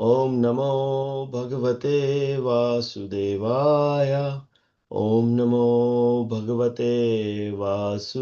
Om Namo Bhagavate Vasudevaya. Om Namo Bhagavate Vasudevaya.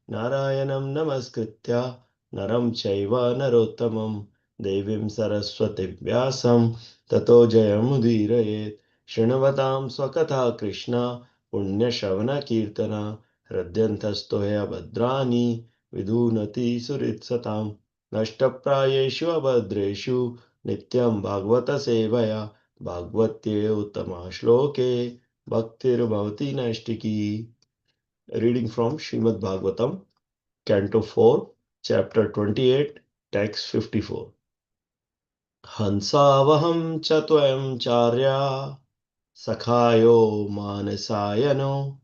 Narayanam Namaskritya Naram Chaiva Narottamam Devim Saraswati Vyasam Tato Jayamudiraye. Shrинavatam Swakatha Krishna Punya Shavana Kirtana Hridyantastoya Bhadrani Vidunati Suritsatam नष्टप्रायेषु अभद्रेषु नित्यं भागवत सेवया भागवते उत्तमा श्लोके भक्तिर्भवति नैष्टिकी. Reading from Srimad Bhagavatam, Canto 4, Chapter 28, Text 54. Hansavaham cha tvayam charya sakhayo manasayano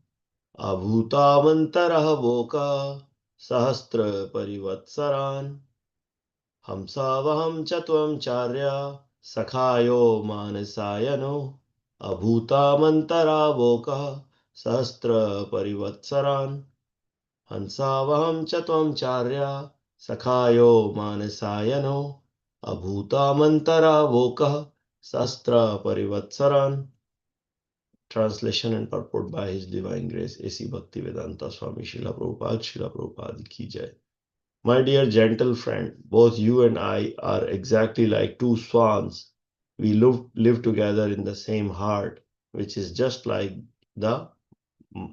abhutamantarah voka sahastra parivatsaran. हंसावहं च त्वं चार्या सखायो मानसायनो अभूतामन्तरावोकः सहस्रपरिवत्सरान्. हंसावहं च त्वं चार्या सखायो मानसायनो अभूतामन्तरावोकः सहस्रपरिवत्सरान्. Translation and purport by His Divine Grace A.C. Bhaktivedanta Swami Srila Prabhupada ki jai. My dear gentle friend, both you and I are exactly like two swans. We live together in the same heart, which is just like the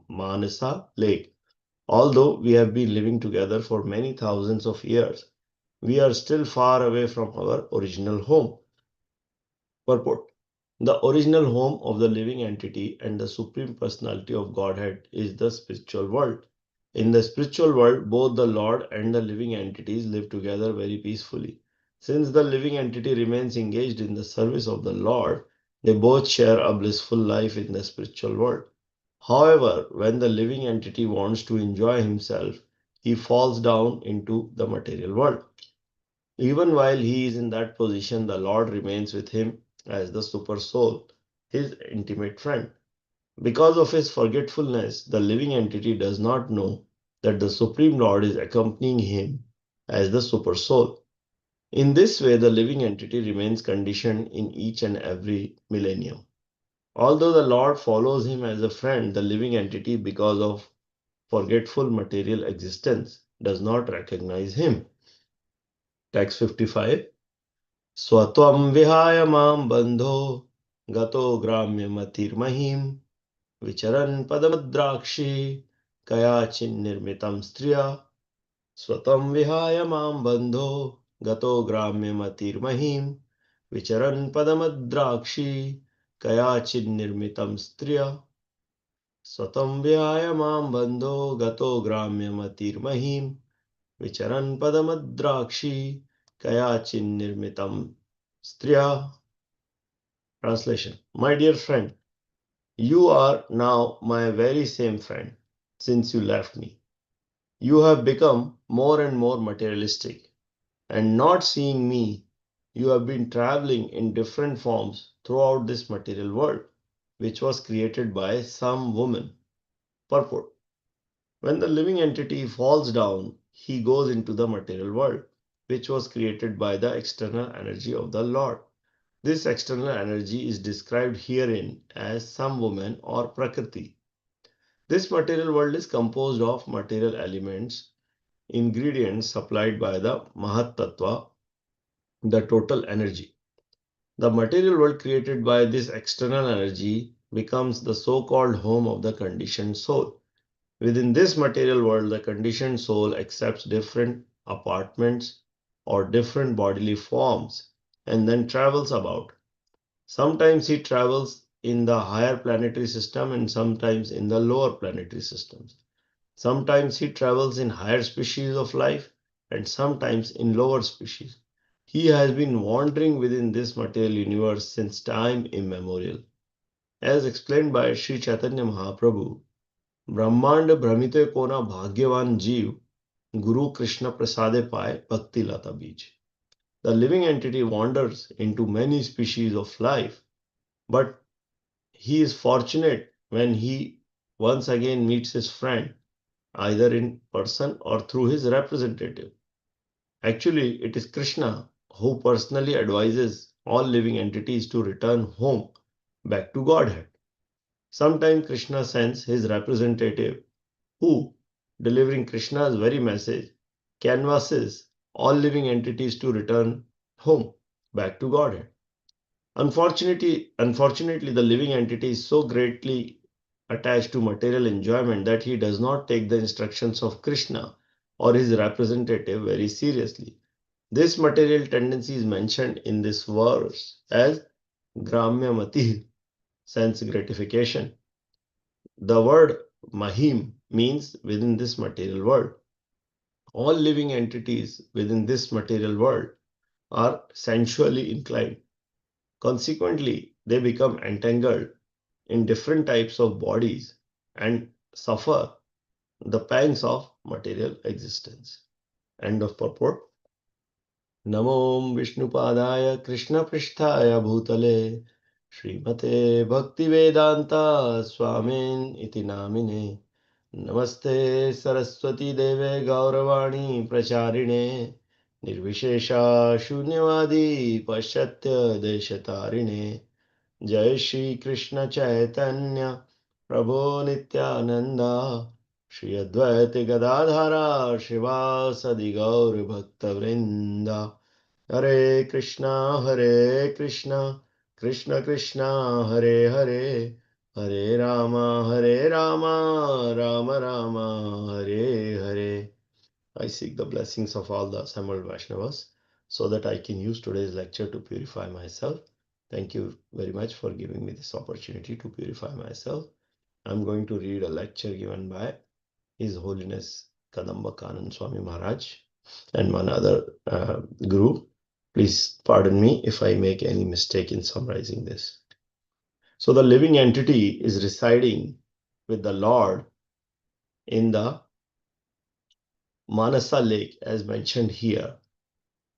Manasa lake. Although we have been living together for many thousands of years, we are still far away from our original home. Purport. The original home of the living entity and the Supreme Personality of Godhead is the spiritual world. In the spiritual world, both the Lord and the living entities live together very peacefully. Since the living entity remains engaged in the service of the Lord, they both share a blissful life in the spiritual world. However, when the living entity wants to enjoy himself, he falls down into the material world. Even while he is in that position, the Lord remains with him as the super soul, his intimate friend. Because of his forgetfulness, the living entity does not know that the Supreme Lord is accompanying him as the super soul. In this way, the living entity remains conditioned in each and every millennium. Although the Lord follows him as a friend, the living entity, because of forgetful material existence, does not recognize him. Text 55. Swatvam vihaya mam bandho gato gramyamatirmahim vicharan padamudrakshi kayachin nirmitam striya. Swatam vihaya mam bandho gato gramyamatirmahim vicharan padamudrakshi kayachin nirmitam striya. Swatam vihaya mam bandho gato gramyamatirmahim vicharan padamudrakshi kayachin nirmitam striya. Translation. My dear friend, you are now my very same friend since you left me. You have become more and more materialistic, and not seeing me, you have been traveling in different forms throughout this material world, which was created by some woman. Purport. When the living entity falls down, he goes into the material world, which was created by the external energy of the Lord. This external energy is described herein as some woman or Prakriti. This material world is composed of material elements, ingredients supplied by the Mahat Tattva, the total energy. The material world created by this external energy becomes the so-called home of the conditioned soul. Within this material world, the conditioned soul accepts different apartments or different bodily forms and then travels about. Sometimes he travels in the higher planetary system and sometimes in the lower planetary systems. Sometimes he travels in higher species of life and sometimes in lower species. He has been wandering within this material universe since time immemorial. As explained by Sri Chaitanya Mahaprabhu, ब्रह्मांड भ्रमिते कोना भाग्यवान जीव Guru Krishna Prasade Pai Bhakti Lata Bij. The living entity wanders into many species of life, but he is fortunate when he once again meets his friend, either in person or through his representative. Actually, it is Krishna who personally advises all living entities to return home back to Godhead. Sometimes Krishna sends his representative who, delivering Krishna's very message, canvasses all living entities to return home back to Godhead. Unfortunately, the living entity is so greatly attached to material enjoyment that he does not take the instructions of Krishna or his representative very seriously. This material tendency is mentioned in this verse as Gramya Mati, sense gratification. The word Mahim means within this material world. All living entities within this material world are sensually inclined. Consequently, they become entangled in different types of bodies and suffer the pangs of material existence. End of purport. नमो विष्णुपादाय कृष्णपृष्ठाय भूतले श्रीमते भक्तिवेदान्ता स्वामिन् इति नामिने नमस्ते सरस्वती देवे गौरवाणी प्रचारिणे निर्विशेषा शून्यवादी पाश्चात्य देशतारिणे जय श्री कृष्ण चैतन्य प्रभो नित्यानंदा श्री अद्वैत गदाधरा शिवासदि गौर भक्तवृंदा हरे Krishna Krishna Krishna Hare Hare Hare Ram Ram Ram Hare Hare. I seek the blessings of all the assembled Vaishnavas so that I can use today's lecture to purify myself. Thank you very much for giving me this opportunity to purify myself. I'm going to read a lecture given by His Holiness Kadamba Kanan Swami Maharaj and one other guru. Please pardon me if I make any mistake in summarizing this. So the living entity is residing with the Lord in the Manasa lake as mentioned here.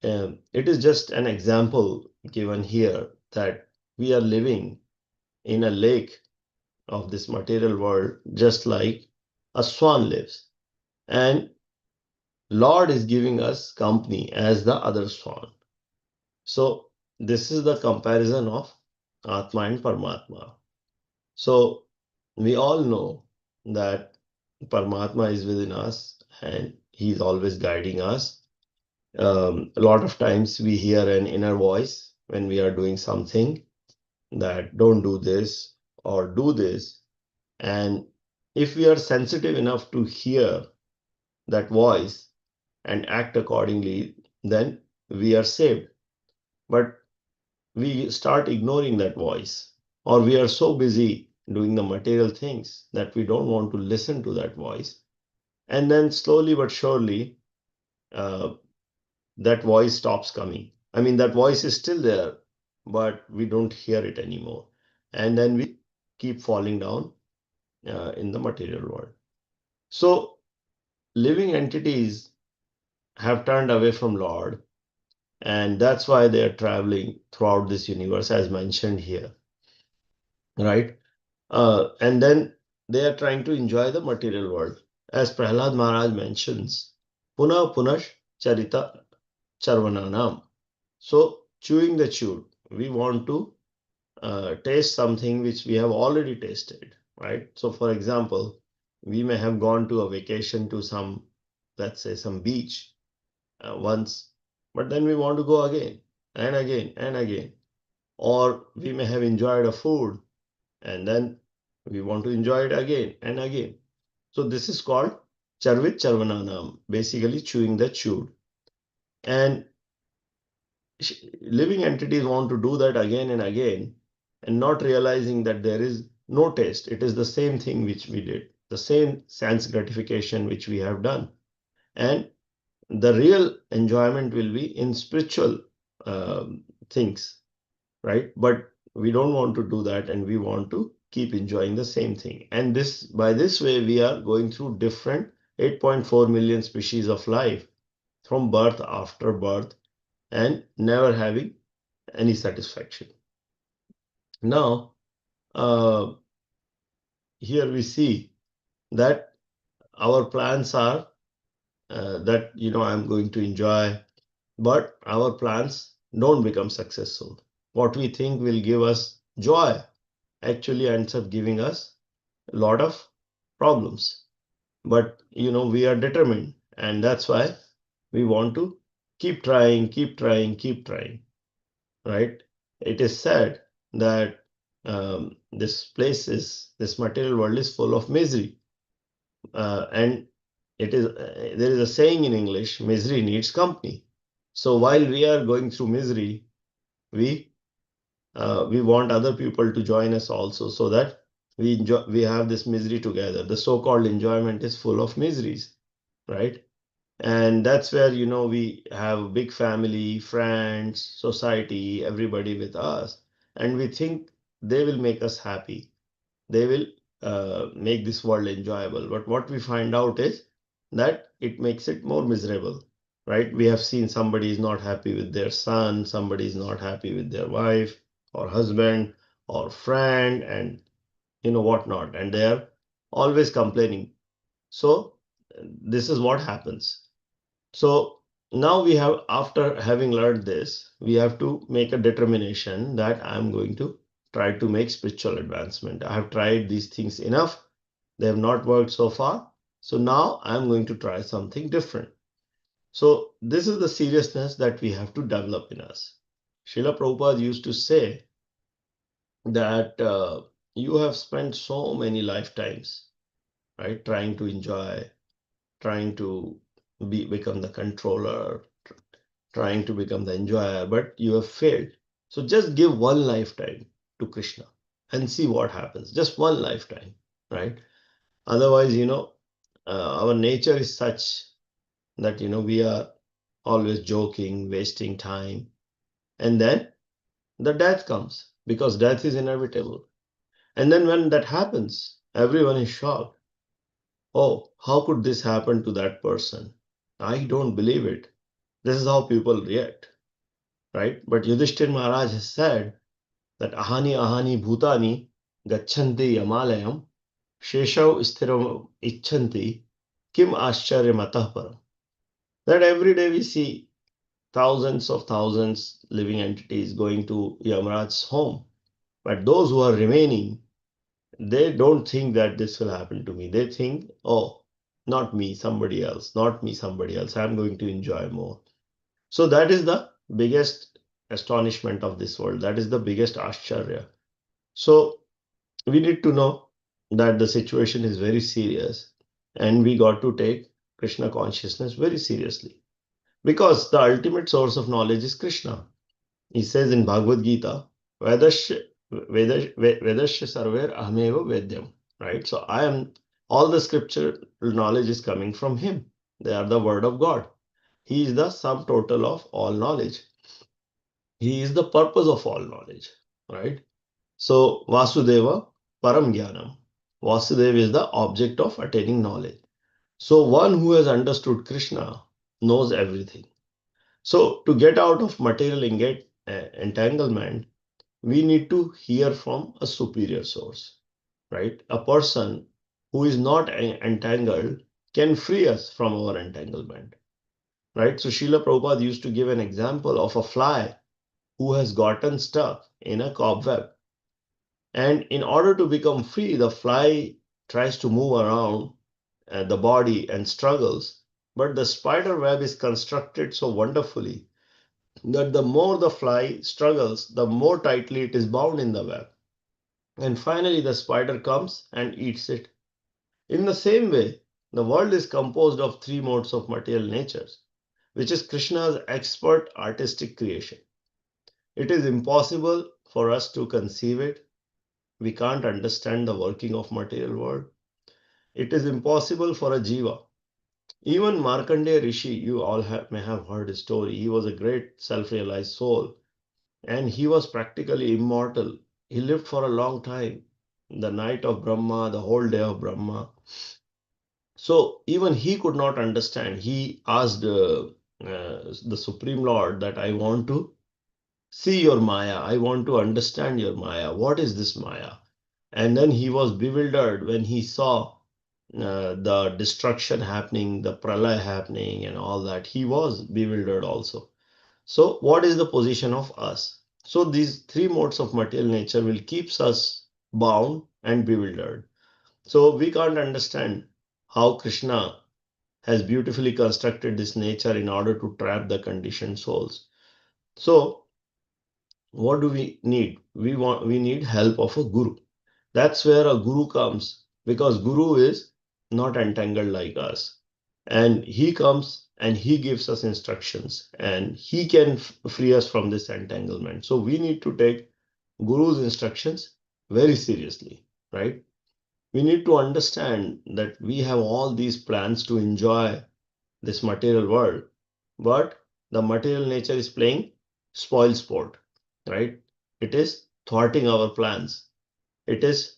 It is just an example given here that we are living in a lake of this material world just like a swan lives. And Lord is giving us company as the other swan. So this is the comparison of Atma and Paramatma. So we all know that Paramatma is within us and he is always guiding us. A lot of times we hear an inner voice when we are doing something that don't do this or do this. And if we are sensitive enough to hear that voice and act accordingly, then we are saved. But we start ignoring that voice, or we are so busy doing the material things that we don't want to listen to that voice. And then slowly but surely, uh, that voice stops coming. I mean, that voice is still there, but we don't hear it anymore. And then we keep falling down in the material world. So, living entities have turned away from Lord, and that's why they are traveling throughout this universe, as mentioned here, right? And then they are trying to enjoy the material world. As Prahlad Maharaj mentions, Puna Punash Charita Charvananam. So, chewing the chewed, we want to taste something which we have already tasted, right? So, for example, we may have gone to a vacation to some, let's say, some beach once, but then we want to go again and again and again. Or we may have enjoyed a food and then we want to enjoy it again and again. So this is called Charvit Charvananam, basically chewing the chewed. And living entities want to do that again and again and not realizing that there is no taste. It is the same thing which we did, the same sense gratification which we have done. And the real enjoyment will be in spiritual things, right? But we don't want to do that and we want to keep enjoying the same thing. And this, by this way, we are going through different 8.4 million species of life from birth after birth and never having any satisfaction. Now, here we see that our plans are that, I'm going to enjoy but our plans don't become successful. What we think will give us joy actually ends up giving us a lot of problems. But we are determined, and that's why we want to keep trying, keep trying, keep trying, right? It is said that this material world is full of misery, and there is a saying in English: misery needs company. So while we are going through misery, we we want other people to join us also, so that we have this misery together. The so-called enjoyment is full of miseries, right? And that's where we have big family, friends, society, everybody with us, and we think they will make us happy, they will make this world enjoyable. But what we find out is that it makes it more miserable, right? We have seen somebody is not happy with their son, somebody is not happy with their wife or husband or friend, and whatnot, and they are always complaining. So this is what happens. So now we have, after having learned this, we have to make a determination that I'm going to try to make spiritual advancement. I have tried these things enough. They have not worked so far. So now I'm going to try something different. So this is the seriousness that we have to develop in us. Srila Prabhupada used to say that you have spent so many lifetimes, right, trying to enjoy, trying to become the controller, trying to become the enjoyer, but you have failed. So just give one lifetime to Krishna and see what happens. Just one lifetime, right? Otherwise, our nature is such that, we are always joking, wasting time. And then the death comes, because death is inevitable. And then when that happens, everyone is shocked. Oh, how could this happen to that person? I don't believe it. This is how people react, right? But Yudhishthir Maharaj has said that ahani ahani bhutani gacchanti yamalayam sheshav sthiram icchanti kim ascharya matah param. That every day we see thousands living entities going to Yamaraj's home. But those who are remaining, they don't think that this will happen to me. They think, oh, not me, somebody else, not me, somebody else. I'm going to enjoy more. So that is the biggest astonishment of this world. That is the biggest ashcharya. So we need to know that the situation is very serious, and we got to take Krishna consciousness very seriously, because the ultimate source of knowledge is Krishna. He says in Bhagavad Gita, Vedasya Sarver Ahameva Vedyam. Right? So all the scripture knowledge is coming from him. They are the word of God. He is the sum total of all knowledge. He is the purpose of all knowledge. Right? So Vasudeva Param Jnanam. Vasudeva is the object of attaining knowledge. So one who has understood Krishna knows everything. So to get out of material entanglement, we need to hear from a superior source, right? A person who is not entangled can free us from our entanglement, right? So Srila Prabhupada used to give an example of a fly who has gotten stuck in a cobweb. And in order to become free, the fly tries to move around the body and struggles. But the spider web is constructed so wonderfully that the more the fly struggles, the more tightly it is bound in the web. And finally, the spider comes and eats it. In the same way, the world is composed of three modes of material natures, which is Krishna's expert artistic creation. It is impossible for us to conceive it. We can't understand the working of material world. It is impossible for a jiva. Even Markandeya Rishi, you all may have heard his story. He was a great self-realized soul, and he was practically immortal. He lived for a long time, the night of Brahma, the whole day of Brahma. So even he could not understand. He asked the Supreme Lord that I want to see your Maya. I want to understand your Maya. What is this Maya? And then he was bewildered when he saw the destruction happening, the pralaya happening, and all that. He was bewildered also. So what is the position of us? So these three modes of material nature will keep us bound and bewildered. So we can't understand how Krishna has beautifully constructed this nature in order to trap the conditioned souls. So what do we need? We need help of a guru. That's where a guru comes, because guru is not entangled like us, and he comes and he gives us instructions, and he can free us from this entanglement. So we need to take guru's instructions very seriously, right? We need to understand that we have all these plans to enjoy this material world, but the material nature is playing spoil sport, right? It is thwarting our plans. It is,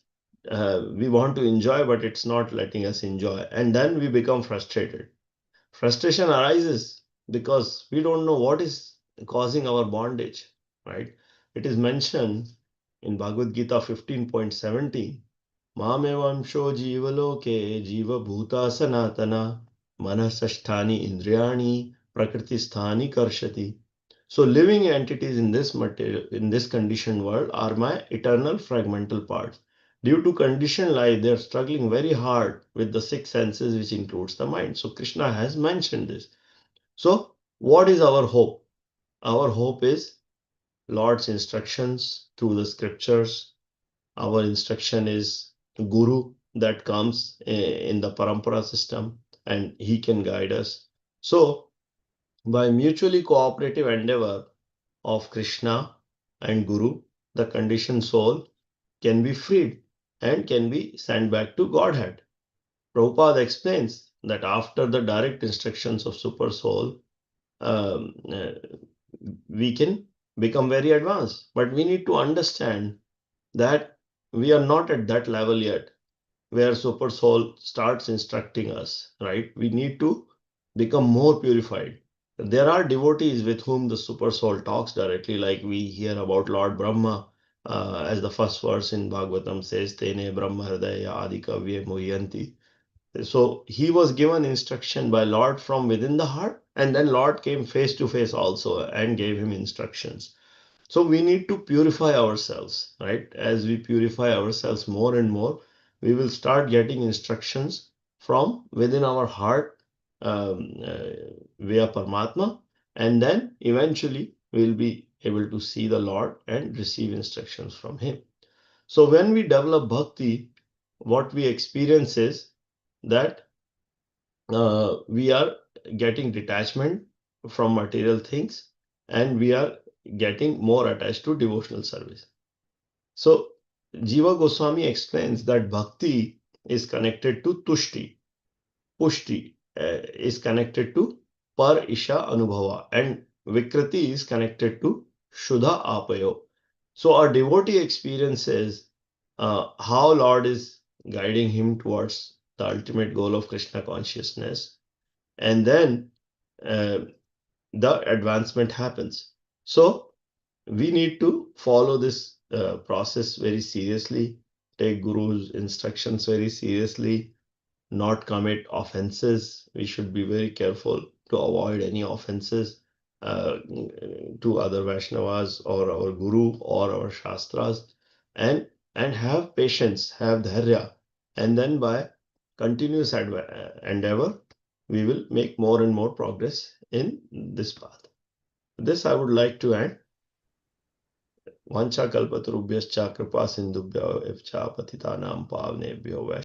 we want to enjoy, but it's not letting us enjoy. And then we become frustrated. Frustration arises because we don't know what is causing our bondage, right? It is mentioned in Bhagavad Gita 15.17. Mamevamsho jivaloke jiva bhuta sanatana manasasthani indriyani prakritisthani karshati. So living entities in this material, in this conditioned world, are my eternal fragmental parts. Due to conditioned life, they are struggling very hard with the six senses, which includes the mind. So Krishna has mentioned this. So what is our hope? Our hope is Lord's instructions through the scriptures. Our instruction is Guru that comes in the parampara system, and he can guide us. So by mutually cooperative endeavor of Krishna and Guru, the conditioned soul can be freed and can be sent back to Godhead. Prabhupada explains that after the direct instructions of Super Soul, um, uh, we can become very advanced. But we need to understand that we are not at that level yet where Super Soul starts instructing us, right? We need to become more purified. There are devotees with whom the Super Soul talks directly, like we hear about Lord Brahma, as the first verse in Bhagavatam says, Tene Brahma Hridaya Adi Kavye Muhyanti. So he was given instruction by Lord from within the heart, and then Lord came face to face also and gave him instructions. So we need to purify ourselves, right? As we purify ourselves more and more, we will start getting instructions from within our heart, via Paramatma, and then eventually we'll be able to see the Lord and receive instructions from Him. So when we develop bhakti, what we experience is that we are getting detachment from material things, and we are getting more attached to devotional service. So Jiva Goswami explains that bhakti is connected to tushti, pushti is connected to par isha anubhava, and vikriti is connected to shuddha apayo. So our devotee experiences how Lord is guiding him towards the ultimate goal of Krishna consciousness, and then uh, the advancement happens. So we need to follow this process very seriously, take Guru's instructions very seriously, not commit offenses. We should be very careful to avoid any offenses to other Vaishnavas or our Guru or our Shastras, and have patience, have dharya, and then by continuous endeavor, we will make more and more progress in this path. This I would like to end. Vancha kalpatarubhyascha kripa sindhubhyo evcha patitanam pavnebhyo